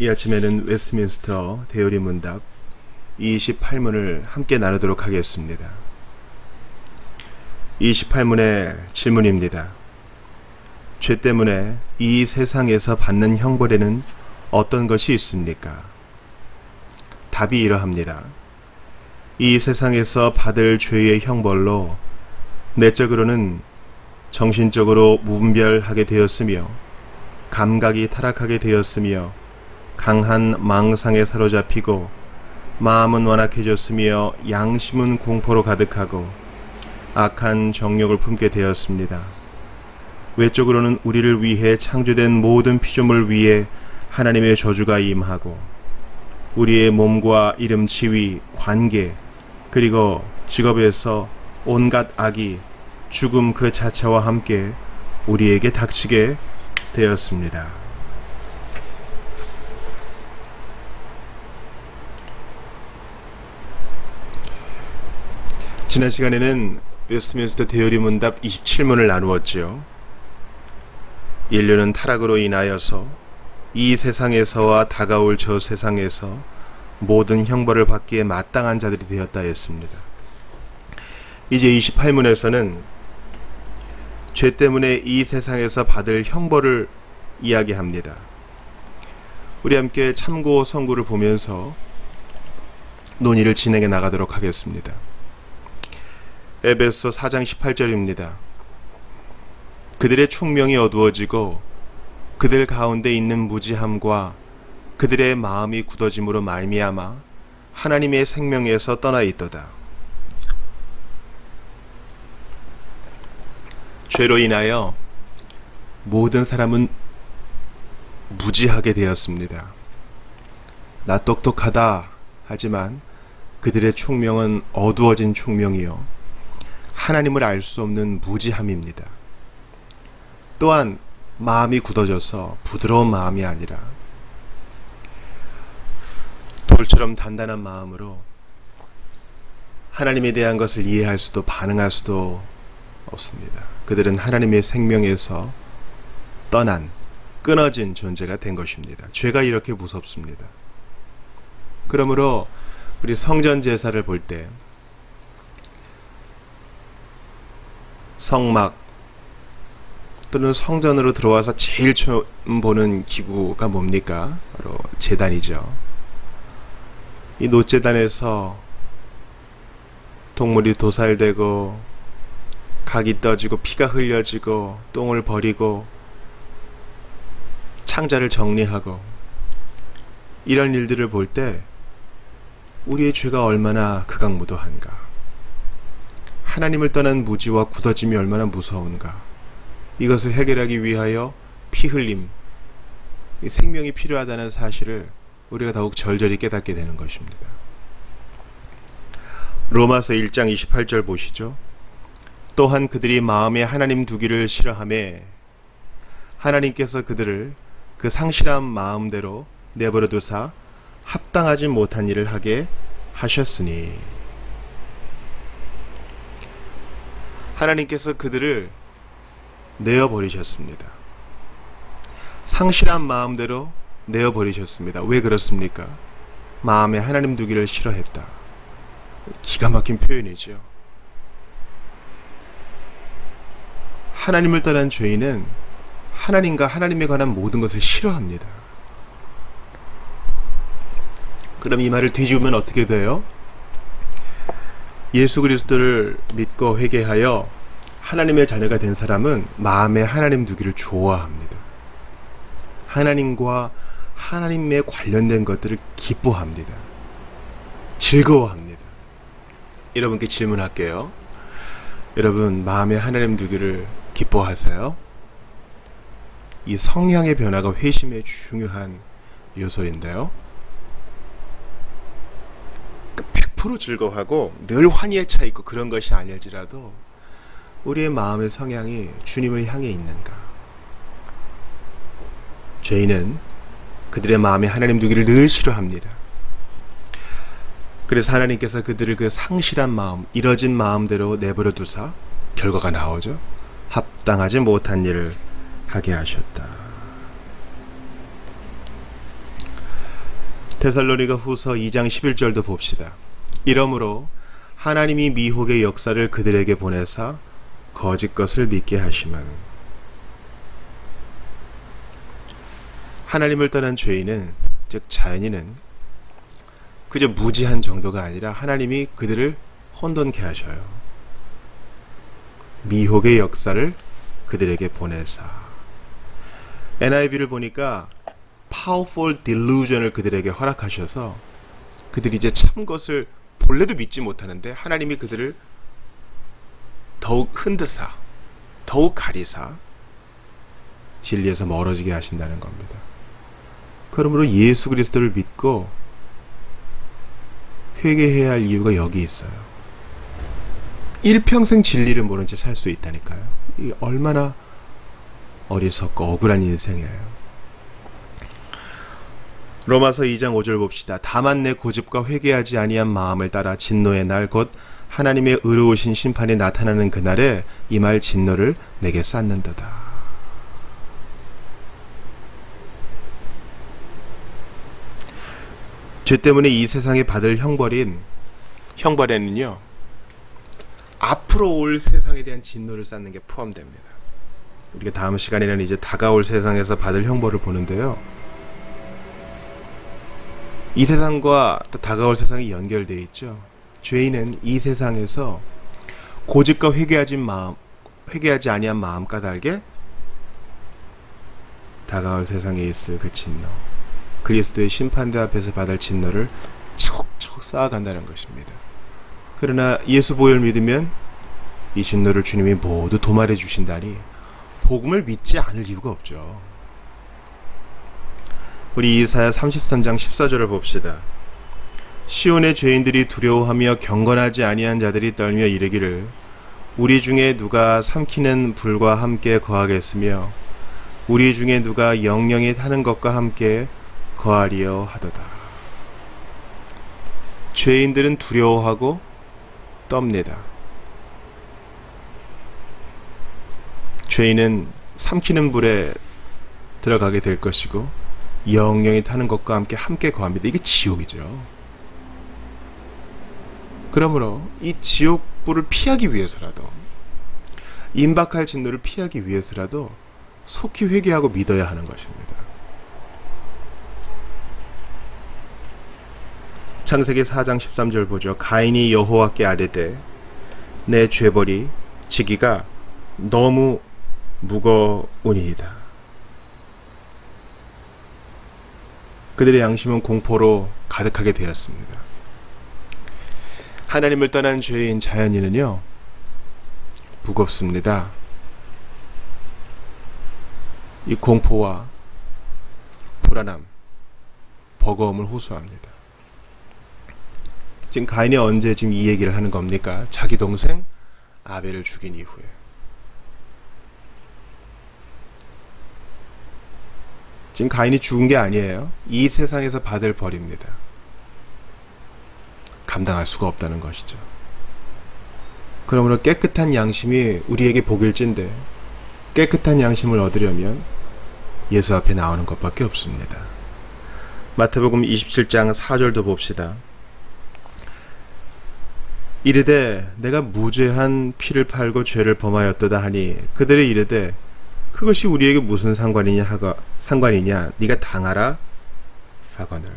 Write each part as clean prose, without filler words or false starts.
이 아침에는 웨스트민스터 대요리 문답 28문을 함께 나누도록 하겠습니다. 28문의 질문입니다. 죄 때문에 이 세상에서 받는 형벌에는 어떤 것이 있습니까? 답이 이러합니다. 이 세상에서 받을 죄의 형벌로 내적으로는 정신적으로 무분별하게 되었으며 감각이 타락하게 되었으며 강한 망상에 사로잡히고 마음은 완악해졌으며 양심은 공포로 가득하고 악한 정욕을 품게 되었습니다. 외적으로는 우리를 위해 창조된 모든 피조물 위에 하나님의 저주가 임하고 우리의 몸과 이름, 지위, 관계 그리고 직업에서 온갖 악이 죽음 그 자체와 함께 우리에게 닥치게 되었습니다. 지난 시간에는 웨스트민스터 대요리 문답 27문을 나누었지요. 인류는 타락으로 인하여서 이 세상에서와 다가올 저 세상에서 모든 형벌을 받기에 마땅한 자들이 되었다 했습니다. 이제 28문에서는 죄 때문에 이 세상에서 받을 형벌을 이야기합니다. 우리 함께 참고 선구를 보면서 논의를 진행해 나가도록 하겠습니다. 에베소 4장 18절입니다. 그들의 총명이 어두워지고 그들 가운데 있는 무지함과 그들의 마음이 굳어짐으로 말미암아 하나님의 생명에서 떠나 있도다. 죄로 인하여 모든 사람은 무지하게 되었습니다. 나 똑똑하다 하지만 그들의 총명은 어두워진 총명이요 하나님을 알 수 없는 무지함입니다. 또한 마음이 굳어져서 부드러운 마음이 아니라 돌처럼 단단한 마음으로 하나님에 대한 것을 이해할 수도 반응할 수도 없습니다. 그들은 하나님의 생명에서 떠난 끊어진 존재가 된 것입니다. 죄가 이렇게 무섭습니다. 그러므로 우리 성전 제사를 볼 때 성막 또는 성전으로 들어와서 제일 처음 보는 기구가 뭡니까? 바로 제단이죠. 이 놋제단에서 동물이 도살되고 각이 떠지고 피가 흘려지고 똥을 버리고 창자를 정리하고 이런 일들을 볼 때 우리의 죄가 얼마나 극악무도한가, 하나님을 떠난 무지와 굳어짐이 얼마나 무서운가, 이것을 해결하기 위하여 피 흘림, 생명이 필요하다는 사실을 우리가 더욱 절절히 깨닫게 되는 것입니다. 로마서 1장 28절 보시죠. 또한 그들이 마음에 하나님 두기를 싫어하며 하나님께서 그들을 그 상실한 마음대로 내버려 두사 합당하지 못한 일을 하게 하셨으니, 하나님께서 그들을 내어버리셨습니다. 상실한 마음대로 내어버리셨습니다. 왜 그렇습니까? 마음에 하나님 두기를 싫어했다. 기가 막힌 표현이죠. 하나님을 떠난 죄인은 하나님과 하나님에 관한 모든 것을 싫어합니다. 그럼 이 말을 뒤집으면 어떻게 돼요? 예수 그리스도를 믿고 회개하여 하나님의 자녀가 된 사람은 마음에 하나님 두기를 좋아합니다. 하나님과 하나님에 관련된 것들을 기뻐합니다. 즐거워합니다. 여러분께 질문할게요. 여러분 마음에 하나님 두기를 기뻐하세요? 이 성향의 변화가 회심의 중요한 요소인데요. 100% 즐거워하고 늘 환희에 차 있고 그런 것이 아닐지라도 우리의 마음의 성향이 주님을 향해 있는가? 죄인은 그들의 마음에 하나님 두기를 늘 싫어합니다. 그래서 하나님께서 그들을 그 상실한 마음, 이뤄진 마음대로 내버려 두사 결과가 나오죠. 합당하지 못한 일을 하게 하셨다. 데살로니가 후서 2장 11절도 봅시다. 이러므로 하나님이 미혹의 역사를 그들에게 보내사 거짓 것을 믿게 하시면. 하나님을 떠난 죄인은, 즉 자연인은 그저 무지한 정도가 아니라 하나님이 그들을 혼돈케 하셔요. 미혹의 역사를 그들에게 보내사. NIV를 보니까 powerful delusion을 그들에게 허락하셔서 그들이 이제 참 것을 본래도 믿지 못하는데 하나님이 그들을 더욱 흔드사, 더욱 가리사 진리에서 멀어지게 하신다는 겁니다. 그러므로 예수 그리스도를 믿고 회개해야 할 이유가 여기 있어요. 일평생 진리를 모른 채 살 수 있다니까요. 이 얼마나 어리석고 억울한 인생이에요. 로마서 2장 5절 봅시다. 다만 내 고집과 회개하지 아니한 마음을 따라 진노의 날 곧 하나님의 의로우신 심판이 나타나는 그날에 이 말 진노를 내게 쌓는도다. 죄 때문에 이 세상에 받을 형벌에는요, 앞으로 올 세상에 대한 진노를 쌓는 게 포함됩니다. 우리가 다음 시간에는 이제 다가올 세상에서 받을 형벌을 보는데요. 이 세상과 또 다가올 세상이 연결되어 있죠. 죄인은 이 세상에서 고집과 회개하지 아니한 마음 까닭에 다가올 세상에 있을 그 진노, 그리스도의 심판대 앞에서 받을 진노를 차곡차곡 쌓아간다는 것입니다. 그러나 예수 보혈 믿으면 이 진노를 주님이 모두 도말해 주신다니 복음을 믿지 않을 이유가 없죠. 우리 이사야 33장 14절을 봅시다. 시온의 죄인들이 두려워하며 경건하지 아니한 자들이 떨며 이르기를 우리 중에 누가 삼키는 불과 함께 거하겠으며 우리 중에 누가 영영이 타는 것과 함께 거하리요 하도다. 죄인들은 두려워하고 떱니다. 죄인은 삼키는 불에 들어가게 될 것이고 영영이 타는 것과 함께 거합니다. 이게 지옥이죠. 그러므로 이 지옥불을 피하기 위해서라도, 임박할 진노를 피하기 위해서라도 속히 회개하고 믿어야 하는 것입니다. 창세기 4장 13절 보죠. 가인이 여호와께 아뢰되 내 죄벌이 지기가 너무 무거우니이다. 그들의 양심은 공포로 가득하게 되었습니다. 하나님을 떠난 죄인 자연인은요, 무겁습니다. 이 공포와 불안함, 버거움을 호소합니다. 지금 가인이 언제 지금 이 얘기를 하는 겁니까? 자기 동생 아벨을 죽인 이후에. 지금 가인이 죽은 게 아니에요. 이 세상에서 받을 벌입니다. 감당할 수가 없다는 것이죠. 그러므로 깨끗한 양심이 우리에게 복일진데 깨끗한 양심을 얻으려면 예수 앞에 나오는 것밖에 없습니다. 마태복음 27장 4절도 봅시다. 이르되 내가 무죄한 피를 팔고 죄를 범하였도다 하니 그들이 이르되 그것이 우리에게 무슨 상관이냐 네가 당하라 하거늘.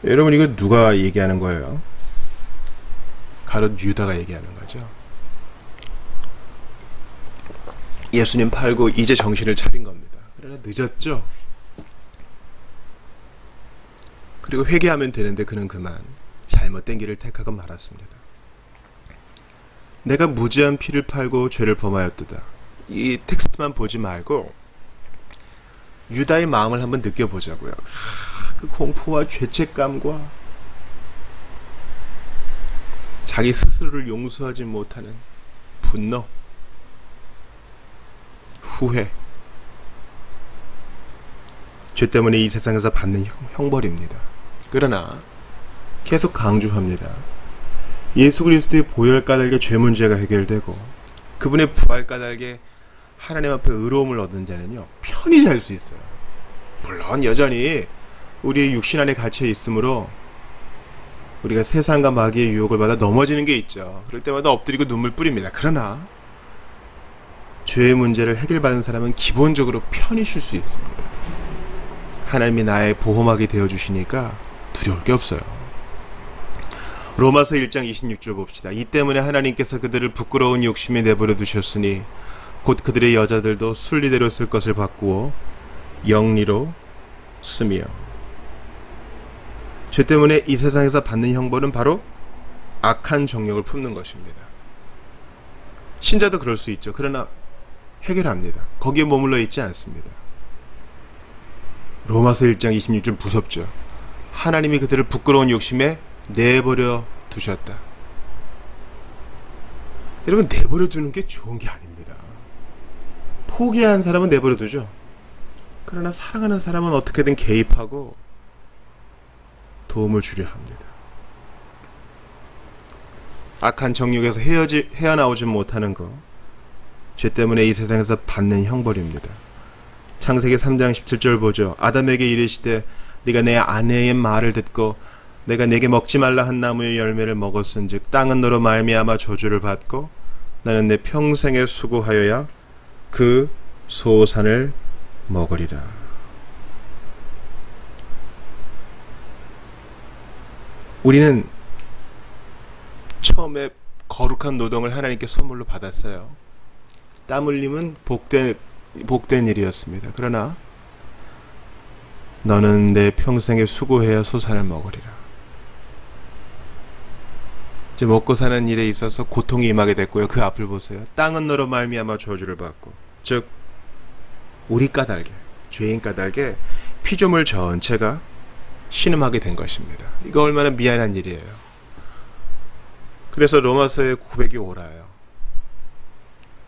여러분, 이거 누가 얘기하는 거예요? 가롯 유다가 얘기하는 거죠. 예수님 팔고 이제 정신을 차린 겁니다. 그러나 늦었죠. 그리고 회개하면 되는데 그는 그만 잘못된 길을 택하고 말았습니다. 내가 무죄한 피를 팔고 죄를 범하였도다. 이 텍스트만 보지 말고 유다의 마음을 한번 느껴보자고요. 그 공포와 죄책감과 자기 스스로를 용서하지 못하는 분노, 후회, 죄 때문에 이 세상에서 받는 형벌입니다. 그러나 계속 강조합니다. 예수 그리스도의 보혈 까닭에 죄 문제가 해결되고 그분의 부활 까닭에 하나님 앞에 의로움을 얻은 자는요 편히 잘 수 있어요. 물론 여전히 우리의 육신 안에 갇혀 있으므로 우리가 세상과 마귀의 유혹을 받아 넘어지는 게 있죠. 그럴 때마다 엎드리고 눈물 뿌립니다. 그러나 죄의 문제를 해결받은 사람은 기본적으로 편히 쉴 수 있습니다. 하나님이 나의 보호막이 되어주시니까 두려울 게 없어요. 로마서 1장 26절 봅시다. 이 때문에 하나님께서 그들을 부끄러운 욕심에 내버려 두셨으니 곧 그들의 여자들도 순리대로 쓸 것을 바꾸어 영리로 쓰며. 죄 때문에 이 세상에서 받는 형벌은 바로 악한 정욕을 품는 것입니다. 신자도 그럴 수 있죠. 그러나 해결합니다. 거기에 머물러 있지 않습니다. 로마서 1장 26절 무섭죠. 하나님이 그들을 부끄러운 욕심에 내버려 두셨다. 여러분, 내버려 두는 게 좋은 게 아닙니다. 포기한 사람은 내버려 두죠. 그러나 사랑하는 사람은 어떻게든 개입하고 도움을 주려 합니다. 악한 정욕에서 헤어나오지 못하는 것, 죄 때문에 이 세상에서 받는 형벌입니다. 창세기 3장 17절 보죠. 아담에게 이르시되 네가 내 아내의 말을 듣고 내가 내게 먹지 말라 한 나무의 열매를 먹었은즉 땅은 너로 말미암아 저주를 받고 나는 내 평생에 수고하여야 그 소산을 먹으리라. 우리는 처음에 거룩한 노동을 하나님께 선물로 받았어요. 땀 흘림은 복된 일이었습니다. 그러나 너는 내 평생에 수고해야 소산을 먹으리라. 이제 먹고 사는 일에 있어서 고통이 임하게 됐고요. 그 앞을 보세요. 땅은 너로 말미암아 저주를 받고, 즉 우리 까닭에, 죄인 까닭에 피조물 전체가 신음하게 된 것입니다. 이거 얼마나 미안한 일이에요. 그래서 로마서의 고백이 옳아요.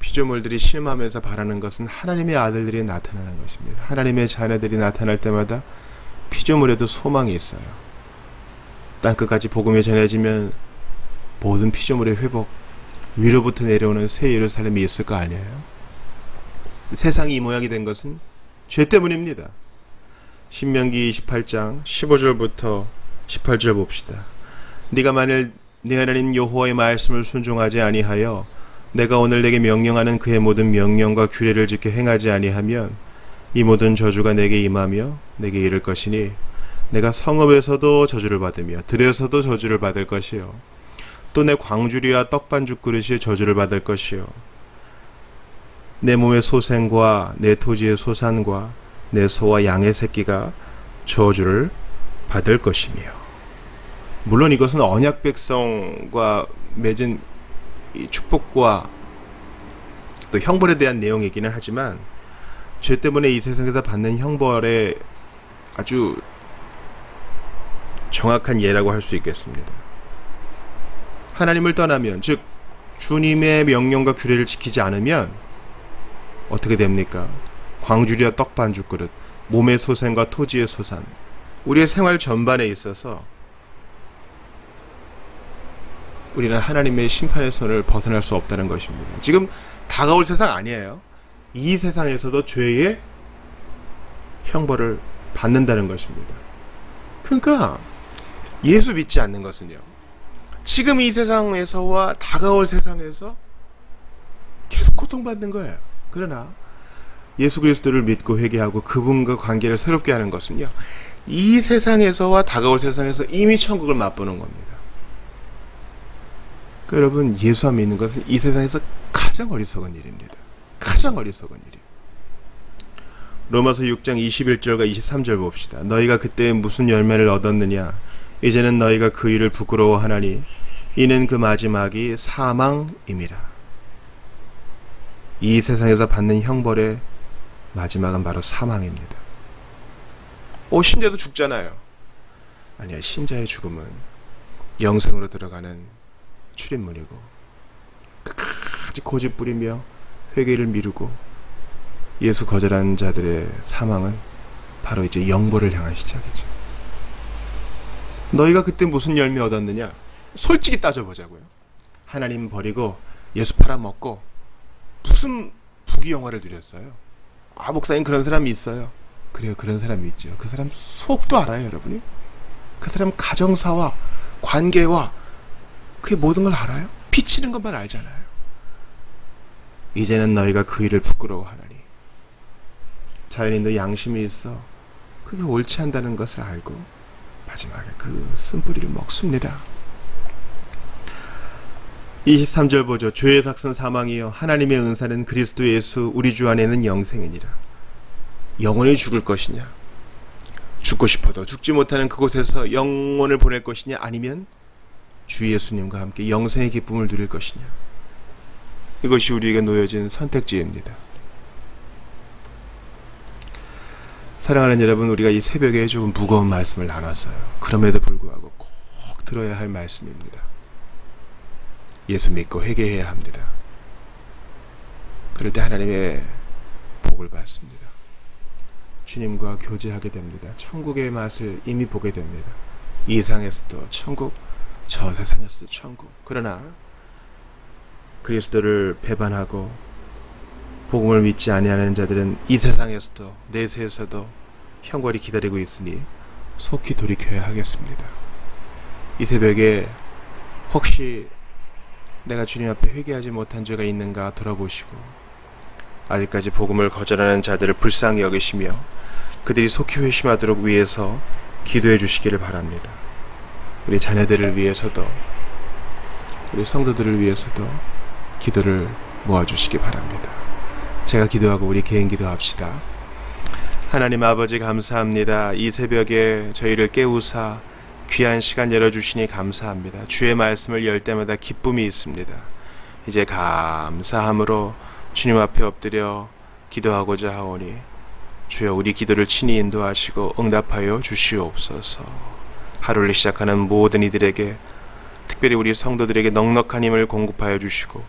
피조물들이 신음하면서 바라는 것은 하나님의 아들들이 나타나는 것입니다. 하나님의 자녀들이 나타날 때마다 피조물에도 소망이 있어요. 땅끝까지 복음이 전해지면 모든 피조물의 회복, 위로부터 내려오는 새 예루살렘이 있을 거 아니에요? 세상이 이 모양이 된 것은 죄 때문입니다. 신명기 28장 15절부터 18절 봅시다. 네가 만일 네 하나님 여호와의 말씀을 순종하지 아니하여 내가 오늘 내게 명령하는 그의 모든 명령과 규례를 지켜 행하지 아니하면 이 모든 저주가 내게 임하며 내게 이를 것이니 내가 성읍에서도 저주를 받으며 들에서도 저주를 받을 것이요 또 내 광주리와 떡반죽 그릇이 저주를 받을 것이요 내 몸의 소생과 내 토지의 소산과 내 소와 양의 새끼가 저주를 받을 것이며. 물론 이것은 언약 백성과 맺은 이 축복과 또 형벌에 대한 내용이기는 하지만 죄 때문에 이 세상에서 받는 형벌의 아주 정확한 예라고 할 수 있겠습니다. 하나님을 떠나면, 즉 주님의 명령과 규례를 지키지 않으면 어떻게 됩니까? 광주리와 떡반죽 그릇, 몸의 소생과 토지의 소산, 우리의 생활 전반에 있어서 우리는 하나님의 심판의 손을 벗어날 수 없다는 것입니다. 지금 다가올 세상 아니에요. 이 세상에서도 죄의 형벌을 받는다는 것입니다. 그러니까 예수 믿지 않는 것은요, 지금 이 세상에서와 다가올 세상에서 계속 고통받는 거예요. 그러나 예수 그리스도를 믿고 회개하고 그분과 관계를 새롭게 하는 것은요, 이 세상에서와 다가올 세상에서 이미 천국을 맛보는 겁니다. 그러니까 여러분, 예수 안 믿는 것은 이 세상에서 가장 어리석은 일입니다. 가장 어리석은 일이에요. 로마서 6장 21절과 23절 봅시다. 너희가 그때 무슨 열매를 얻었느냐? 이제는 너희가 그 일을 부끄러워하나니 이는 그 마지막이 사망임이라. 이 세상에서 받는 형벌의 마지막은 바로 사망입니다. 신자도 죽잖아요. 아니야, 신자의 죽음은 영생으로 들어가는 출입문이고, 끝까지 고집 부리며 회개를 미루고 예수 거절하는 자들의 사망은 바로 이제 영벌을 향한 시작이죠. 너희가 그때 무슨 열매 얻었느냐? 솔직히 따져보자고요. 하나님 버리고 예수 팔아먹고 무슨 부귀영화를 누렸어요? 목사님, 그런 사람이 있어요. 그래요. 그런 사람이 있죠. 그 사람 속도 알아요, 여러분이. 그 사람 가정사와 관계와 그의 모든 걸 알아요. 비치는 것만 알잖아요. 이제는 너희가 그 일을 부끄러워하나니. 자연인도 양심이 있어 그게 옳지 않다는 것을 알고 마지막에 그 쓴뿌리를 먹습니다. 23절 보죠. 죄의 삭은 사망이요 하나님의 은사는 그리스도 예수 우리 주 안에는 영생이니라. 영원히 죽을 것이냐, 죽고 싶어도 죽지 못하는 그곳에서 영혼을 보낼 것이냐, 아니면 주 예수님과 함께 영생의 기쁨을 누릴 것이냐. 이것이 우리에게 놓여진 선택지입니다. 사랑하는 여러분, 우리가 이 새벽에 조금 무거운 말씀을 나눴어요. 그럼에도 불구하고 꼭 들어야 할 말씀입니다. 예수 믿고 회개해야 합니다. 그럴 때 하나님의 복을 받습니다. 주님과 교제하게 됩니다. 천국의 맛을 이미 보게 됩니다. 이 세상에서도 천국, 저 세상에서도 천국. 그러나 그리스도를 배반하고 복음을 믿지 아니하는 자들은 이 세상에서도 내세에서도 형벌이 기다리고 있으니 속히 돌이켜야 하겠습니다. 이 새벽에 혹시 내가 주님 앞에 회개하지 못한 죄가 있는가 돌아보시고 아직까지 복음을 거절하는 자들을 불쌍히 여기시며 그들이 속히 회심하도록 위해서 기도해 주시기를 바랍니다. 우리 자녀들을 위해서도 우리 성도들을 위해서도 기도를 모아주시기 바랍니다. 제가 기도하고 우리 개인 기도합시다. 하나님 아버지 감사합니다. 이 새벽에 저희를 깨우사 귀한 시간 열어주시니 감사합니다. 주의 말씀을 열 때마다 기쁨이 있습니다. 이제 감사함으로 주님 앞에 엎드려 기도하고자 하오니 주여 우리 기도를 친히 인도하시고 응답하여 주시옵소서. 하루를 시작하는 모든 이들에게 특별히 우리 성도들에게 넉넉한 힘을 공급하여 주시고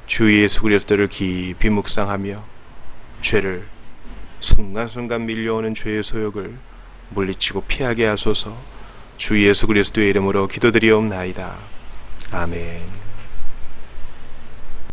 주 예수 그리스도를 깊이 묵상하며 죄를 순간순간 밀려오는 죄의 소욕을 물리치고 피하게 하소서. 주 예수 그리스도의 이름으로 기도드리옵나이다. 아멘.